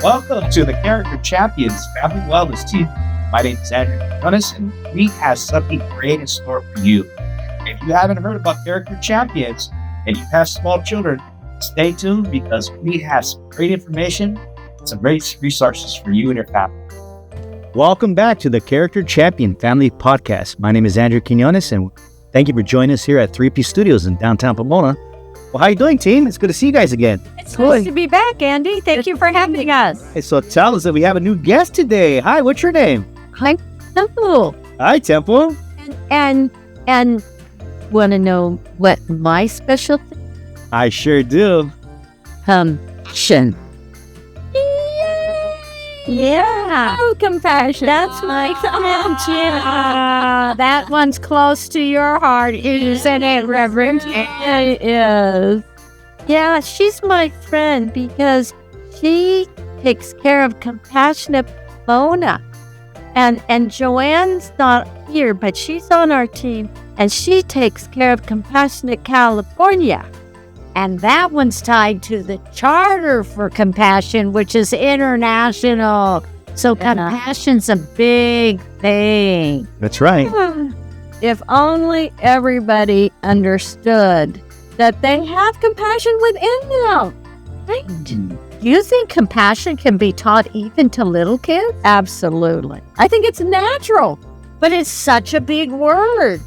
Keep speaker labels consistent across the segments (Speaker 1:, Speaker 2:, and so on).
Speaker 1: Welcome to the Character Champions Family Wellness Team. My name is Andrew Jonas, and we have something great in store for you. If you haven't heard about Character Champions and you have small children, stay tuned because we have some great information, some great resources for you and your family.
Speaker 2: Welcome back to the Character Champion Family Podcast. My name is Andrew Quinones, and thank you for joining us here at 3P Studios in downtown Pomona. Well, how you doing, team? It's good to see you guys again.
Speaker 3: It's nice to be back, Andy. Thank you for having us.
Speaker 2: Hey, so tell us that we have a new guest today. Hi, what's your name?
Speaker 3: Hi, Temple.
Speaker 2: Hi, Temple.
Speaker 3: And want to know what my specialty?
Speaker 2: I sure do.
Speaker 3: Compassion. Yeah. Oh, compassion. That's my compassion. That one's close to your heart, isn't it, Reverend? It is. Yeah, she's my friend because she takes care of Compassionate Pomona. And Joanne's not here, but she's on our team, and she takes care of Compassionate California. And that one's tied to the Charter for Compassion, which is international. So compassion's a big thing.
Speaker 2: That's right.
Speaker 3: If only everybody understood that they have compassion within them. Right? Do you think compassion can be taught even to little kids? Absolutely. I think it's natural, but it's such a big word.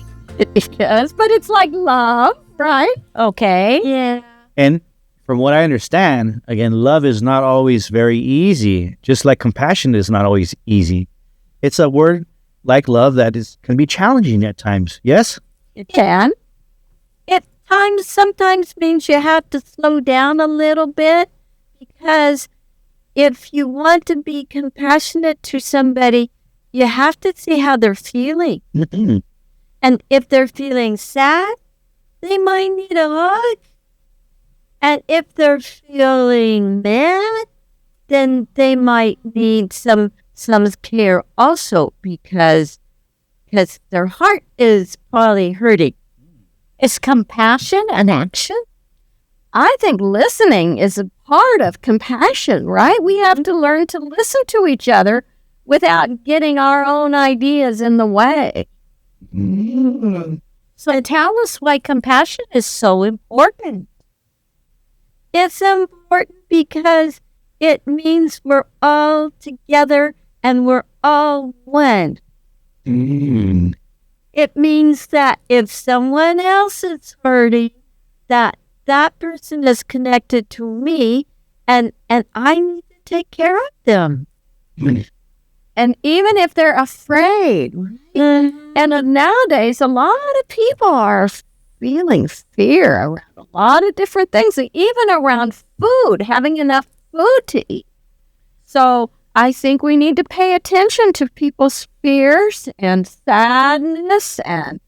Speaker 3: Yes, but it's like love, right? Okay. Yeah.
Speaker 2: And from what I understand, again, love is not always very easy, just like compassion is not always easy. It's a word like love that can be challenging at times, yes?
Speaker 3: It can. Sometimes means you have to slow down a little bit, because if you want to be compassionate to somebody, you have to see how they're feeling. And if they're feeling sad, they might need a hug. And if they're feeling mad, then they might need some care also, because their heart is probably hurting. Is compassion an action? I think listening is a part of compassion, right? We have to learn to listen to each other without getting our own ideas in the way. So tell us why compassion is so important. It's important because it means we're all together and we're all one. It means that if someone else is hurting, that person is connected to me, and I need to take care of them. And even if they're afraid, and nowadays a lot of people are feeling fear around a lot of different things, even around food, having enough food to eat. So I think we need to pay attention to people's fears and sadness and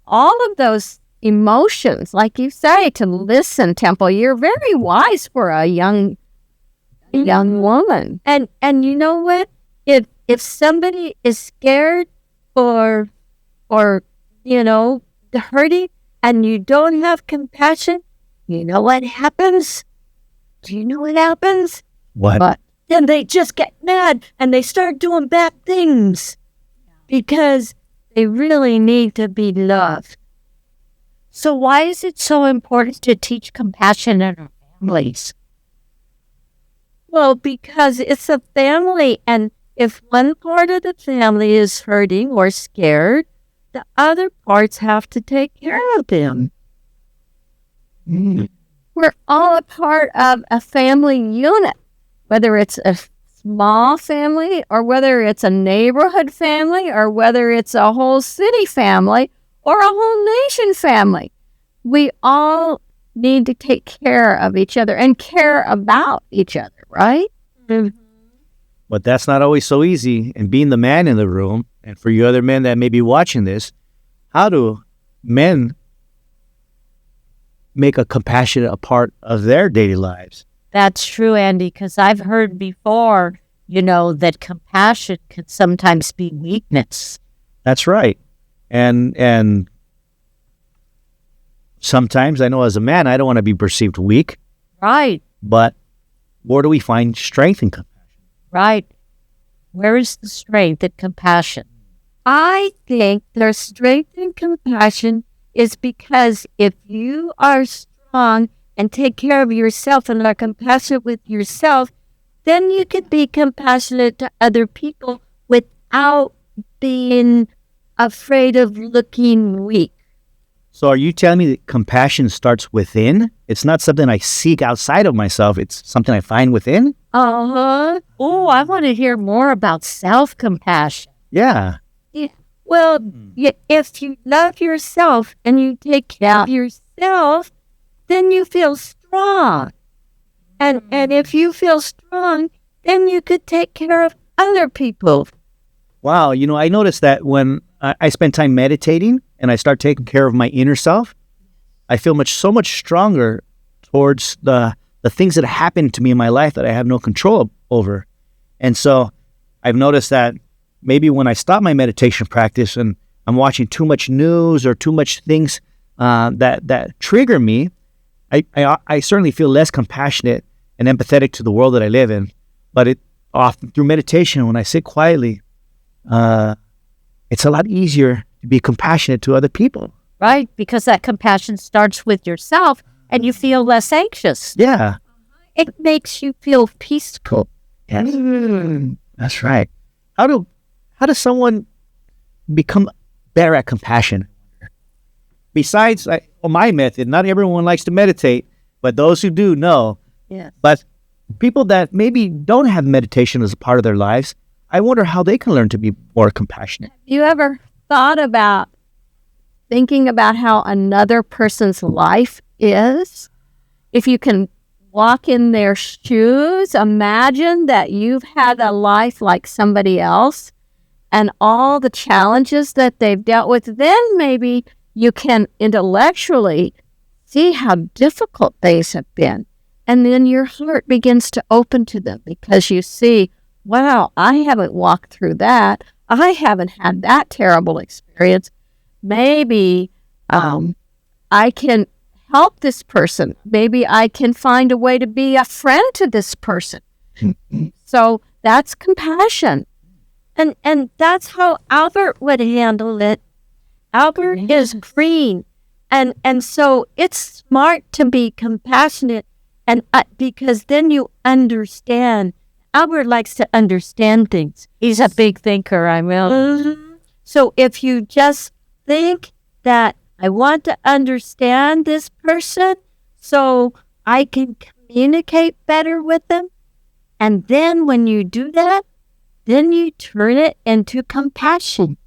Speaker 3: all of those emotions. Like you say, to listen, Temple. You're very wise for a young woman. And you know what? If somebody is scared or hurting, and you don't have compassion, you know what happens? Do you know what happens?
Speaker 2: What?
Speaker 3: Then they just get mad and they start doing bad things because they really need to be loved. So why is it so important to teach compassion in our families? Well, because it's a family, and if one part of the family is hurting or scared, the other parts have to take care of them. We're all a part of a family unit, whether it's a small family or whether it's a neighborhood family or whether it's a whole city family or a whole nation family. We all need to take care of each other and care about each other, right?
Speaker 2: But that's not always so easy. And being the man in the room, and for you other men that may be watching this, how do men make a compassionate a part of their daily lives?
Speaker 3: That's true, Andy, because I've heard before, that compassion can sometimes be weakness.
Speaker 2: That's right. And sometimes, I know as a man, I don't want to be perceived weak.
Speaker 3: Right.
Speaker 2: But where do we find strength in compassion?
Speaker 3: Right. Where is the strength and compassion? I think their strength and compassion is because if you are strong and take care of yourself and are compassionate with yourself, then you can be compassionate to other people without being afraid of looking weak.
Speaker 2: So are you telling me that compassion starts within? It's not something I seek outside of myself. It's something I find within?
Speaker 3: Uh-huh. Oh, I want to hear more about self-compassion.
Speaker 2: Yeah.
Speaker 3: Well, if you love yourself and you take care of yourself, then you feel strong. And if you feel strong, then you could take care of other people.
Speaker 2: Wow. I noticed that when I spend time meditating and I start taking care of my inner self, I feel so much stronger towards the things that happen to me in my life that I have no control over. And so I've noticed that maybe when I stop my meditation practice and I'm watching too much news or too much things that trigger me, I certainly feel less compassionate and empathetic to the world that I live in. But it often through meditation, when I sit quietly, it's a lot easier to be compassionate to other people.
Speaker 3: Right, because that compassion starts with yourself and you feel less anxious.
Speaker 2: Yeah.
Speaker 3: It makes you feel peaceful.
Speaker 2: Yes. That's right. How does someone become better at compassion? Besides my method, not everyone likes to meditate, but those who do know.
Speaker 3: Yes.
Speaker 2: But people that maybe don't have meditation as a part of their lives, I wonder how they can learn to be more compassionate.
Speaker 3: You ever thought about thinking about how another person's life is? If you can walk in their shoes, imagine that you've had a life like somebody else and all the challenges that they've dealt with, then maybe you can intellectually see how difficult things have been. And then your heart begins to open to them because you see, wow, I haven't walked through that. I haven't had that terrible experience. Maybe I can help this person. Maybe I can find a way to be a friend to this person. So that's compassion. And that's how Albert would handle it. Albert is green. And so it's smart to be compassionate and because then you understand. Albert likes to understand things. He's a big thinker, I will. Mm-hmm. So if you just think that I want to understand this person so I can communicate better with them, and then when you do that, then you turn it into compassion.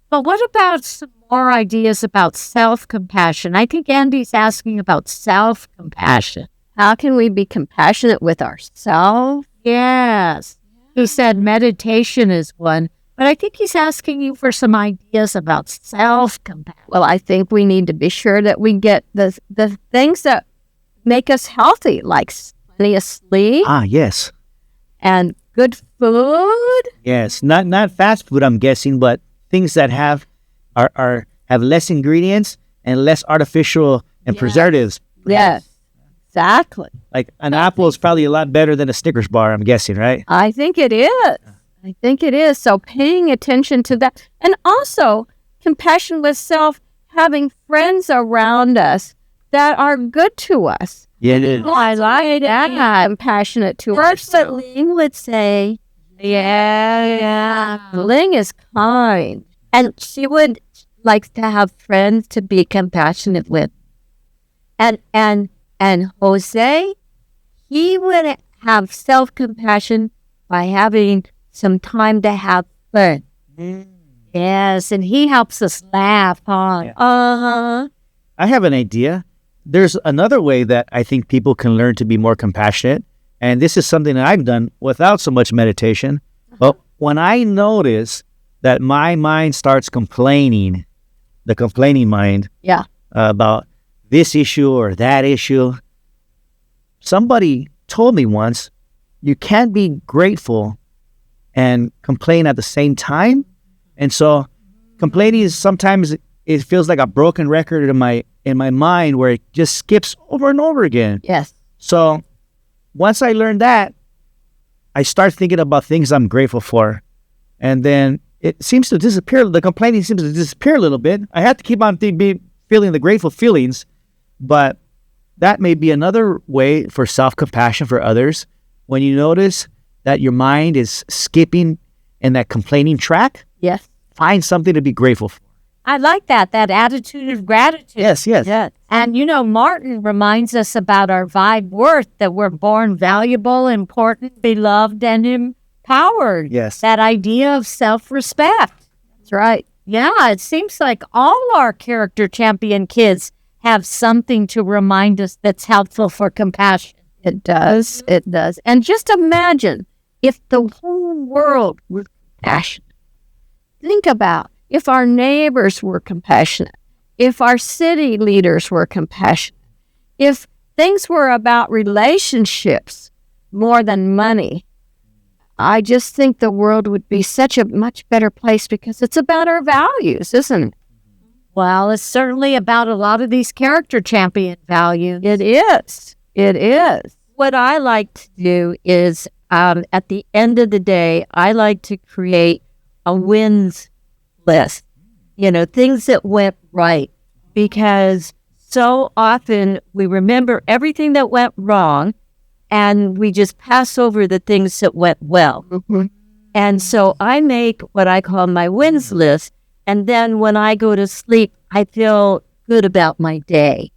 Speaker 3: But what about some more ideas about self-compassion? I think Andy's asking about self-compassion. How can we be compassionate with ourselves? Yes. He said meditation is one, but I think he's asking you for some ideas about self-compassion. Well, I think we need to be sure that we get the things that make us healthy, like plenty of sleep.
Speaker 2: Ah, yes.
Speaker 3: And good food.
Speaker 2: Yes, not fast food, I'm guessing, but things that have less ingredients and less artificial and preservatives.
Speaker 3: Yes, exactly.
Speaker 2: Like an apple is probably a lot better than a Snickers bar, I'm guessing, right?
Speaker 3: I think it is. I think it is. So paying attention to that. And also compassion with self, having friends around us that are good to us.
Speaker 2: Yeah, it is.
Speaker 3: I like that. Compassionate to us. That's what Ling would say. Yeah. Ling is kind. And she would like to have friends to be compassionate with. And Jose, he would have self-compassion by having some time to have fun. Yes, and he helps us laugh, huh?
Speaker 2: Yeah.
Speaker 3: Uh-huh.
Speaker 2: I have an idea. There's another way that I think people can learn to be more compassionate, and this is something that I've done without so much meditation. But when I notice that my mind starts complaining, the complaining mind, about this issue or that issue, somebody told me once, you can't be grateful and complain at the same time. And so complaining is sometimes it feels like a broken record in my mind where it just skips over and over again.
Speaker 3: Yes.
Speaker 2: So once I learned that, I start thinking about things I'm grateful for. And then it seems to disappear. The complaining seems to disappear a little bit. I have to keep on feeling the grateful feelings, but that may be another way for self-compassion for others. When you notice that your mind is skipping in that complaining track,
Speaker 3: Yes.
Speaker 2: find something to be grateful for.
Speaker 4: I like that attitude of gratitude.
Speaker 2: Yes.
Speaker 4: And, Martin reminds us about our vibe worth, that we're born valuable, important, beloved, and empowered.
Speaker 2: Yes.
Speaker 4: That idea of self-respect.
Speaker 3: That's right.
Speaker 4: Yeah, it seems like all our character champion kids have something to remind us that's helpful for compassion.
Speaker 3: It does. It does. And just imagine if the whole world were compassionate. Think about if our neighbors were compassionate, if our city leaders were compassionate, if things were about relationships more than money. I just think the world would be such a much better place because it's about our values, isn't it?
Speaker 4: Well, it's certainly about a lot of these character champion values.
Speaker 3: It is. It is.
Speaker 4: What I like to do is, at the end of the day, I like to create a wins list, things that went right, because so often we remember everything that went wrong and we just pass over the things that went well.
Speaker 3: Mm-hmm.
Speaker 4: And so I make what I call my wins list. And then when I go to sleep, I feel good about my day.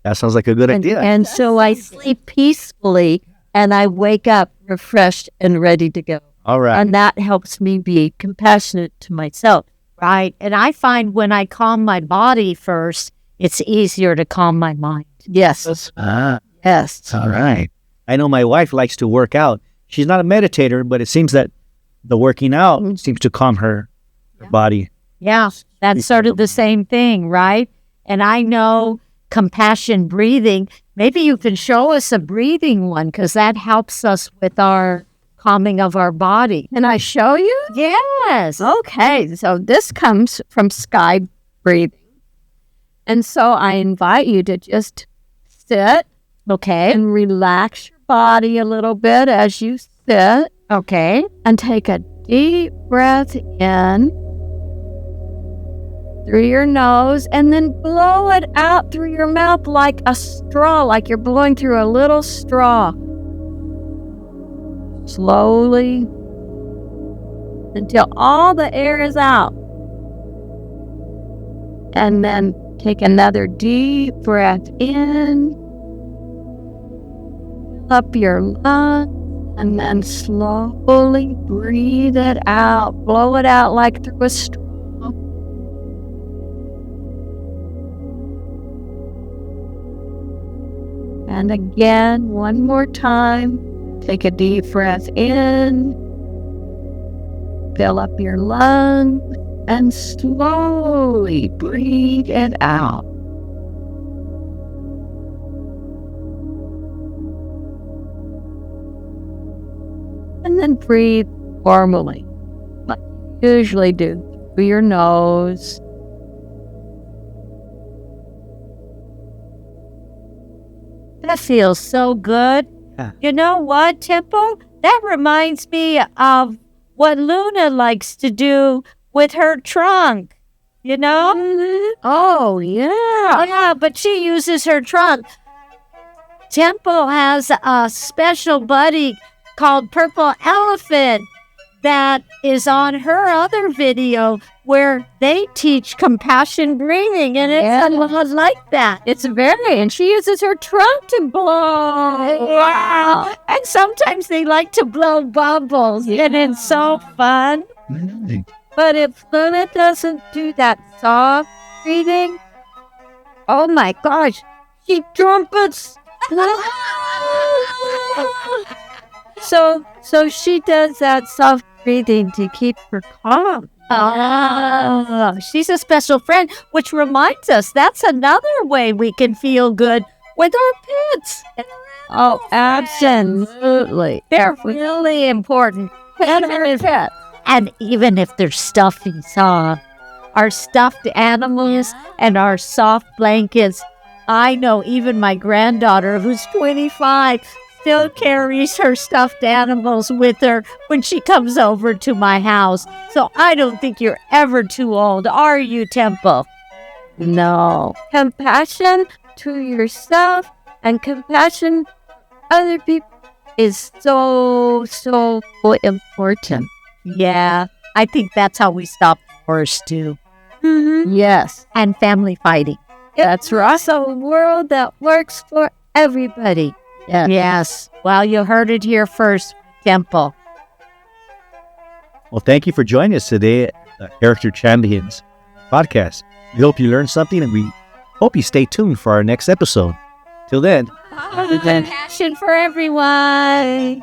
Speaker 2: That sounds like a good idea.
Speaker 4: And so I sleep peacefully and I wake up refreshed and ready to go.
Speaker 2: All right.
Speaker 4: And that helps me be compassionate to myself. Right. And I find when I calm my body first, it's easier to calm my mind.
Speaker 3: Yes. Yes.
Speaker 2: All right. I know my wife likes to work out. She's not a meditator, but it seems that the working out seems to calm her body.
Speaker 4: Yeah, that's sort of the same thing, right? And I know compassion breathing. Maybe you can show us a breathing one, because that helps us with our calming of our body.
Speaker 3: Can I show you?
Speaker 4: Yes.
Speaker 3: Okay, so this comes from sky breathing. And so I invite you to just sit,
Speaker 4: Okay.
Speaker 3: and relax your body a little bit as you sit,
Speaker 4: Okay.
Speaker 3: and take a deep breath in through your nose, and then blow it out through your mouth like a straw, like you're blowing through a little straw. Slowly, until all the air is out. And then take another deep breath in, fill up your lungs, and then slowly breathe it out. Blow it out like through a straw. And again, one more time. Take a deep breath in, fill up your lungs, and slowly breathe it out. And then breathe normally, like you usually do, through your nose.
Speaker 4: That feels so good.
Speaker 2: Yeah.
Speaker 4: You know what, Temple? That reminds me of what Luna likes to do with her trunk. You know?
Speaker 3: Oh, yeah.
Speaker 4: Yeah, but she uses her trunk. Temple has a special buddy called Purple Elephant that is on her other video where they teach compassion breathing, and it's a lot like that.
Speaker 3: It's very, and she uses her trunk to blow.
Speaker 4: Wow. And sometimes they like to blow bubbles, and it's so fun. But if Luna doesn't do that soft breathing, oh my gosh, she trumpets. So she does that soft breathing to keep her calm. Oh, she's a special friend, which reminds us that's another way we can feel good with our pets.
Speaker 3: Oh, absolutely.
Speaker 4: They're really important. And even if they're stuffy soft, our stuffed animals and our soft blankets, I know even my granddaughter, who's 25,
Speaker 3: still carries her stuffed animals with her when she comes over to my house. So I don't think you're ever too old, are you, Temple? No. Compassion to yourself and compassion to other people is so important.
Speaker 4: Yeah, I think that's how we stop wars too.
Speaker 3: Mm-hmm.
Speaker 4: Yes, and family fighting.
Speaker 3: That's right. So a world that works for everybody.
Speaker 4: Yes. Well, you heard it here first, Temple.
Speaker 2: Well, thank you for joining us today at the Character Champions podcast. We hope you learned something, and we hope you stay tuned for our next episode. Till then,
Speaker 3: Compassion for everyone.